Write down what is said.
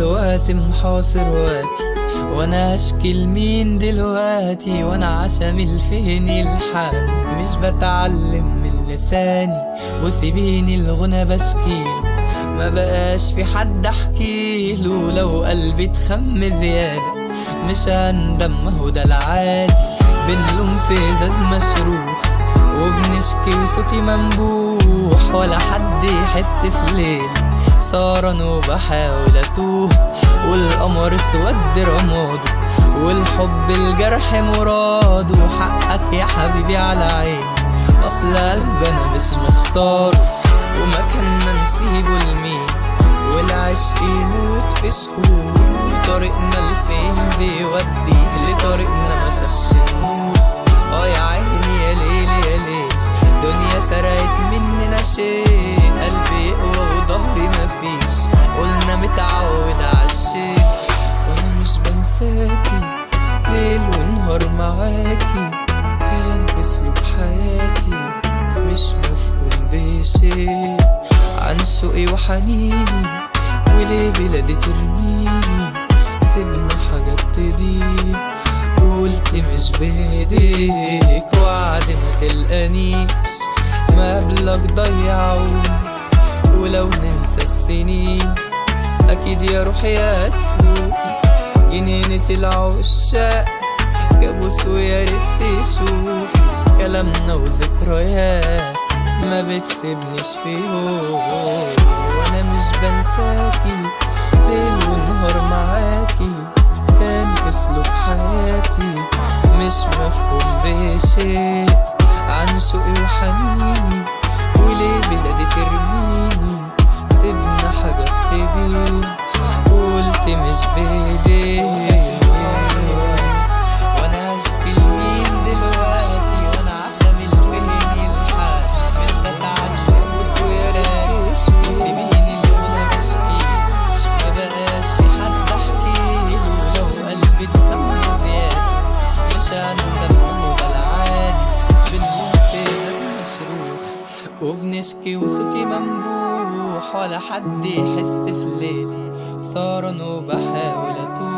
الوقت محاصر وقتي، وانا هشكي لمين دلوقتي؟ وانا عشمي فين الحان، مش بتعلم من لساني وسيبيني الغنى بشكيله، ما بقاش في حد احكيله. لو قلبي اتخم زيادة مش هندم، ما هو ده العادي. بنلوم في ازاز مشروخ وبنشكي وصوتي منبوح، ولا حد يحس في ليل سهران وبحاول اتوه، والقمر اسود رماده والحب الجرح مراده. حقك يا حبيبي على عيني، اصل قلبي انا مش مختاره، ومكاننا نسيبه لمين؟ والعشق يموت في شهور، وطريقنا لفين بيوديه؟ لطريقنا ما شافش النور. يا عيني يا ليل يا ليل، دنيا سرقت مننا شيء، قلبي يقوى وضهري مفيش، قلنا متعود عالشيء. وانا مش بنساكي ليل ونهار معاكي، كان اسلوب حياتي مش مفهوم بشيء. عن شوقي وحنيني وليه بلادي ترميني، سيبنا حاجات تضيق وقلت مش بايديك. وعد ما تلقانيش مبلغ ضيعوني، ولو ننسى السنين اكيد يا روحي هتفوقي. جنينة العشاق كابوس ويا ريت تشوفي، كلامنا وذكريات ما بتسيبنيش فيهم. وانا مش بنساكي ليل ونهار معاكي، كان اسلوب حياتي مش مفهوم بشيء. عن شوقي وحنيني وليه بلادي ترميني، سيبنا حاجات تضيق وقلت مش بايديك. وانا هشكي لمين دلوقتي؟ وانا عشمي فين الحال، مش بتعلم وسويرات وسيبيني الغنى بشكيله، ما بقاش في حد احكيله. لو قلبي اتخم زيادة مش هندم، هو ده العادي. بنلوم في ازاز مشروخ وبنشكي وصوتي منبوح، ولا حد يحس في ليلي سهران وبحاول اتوه،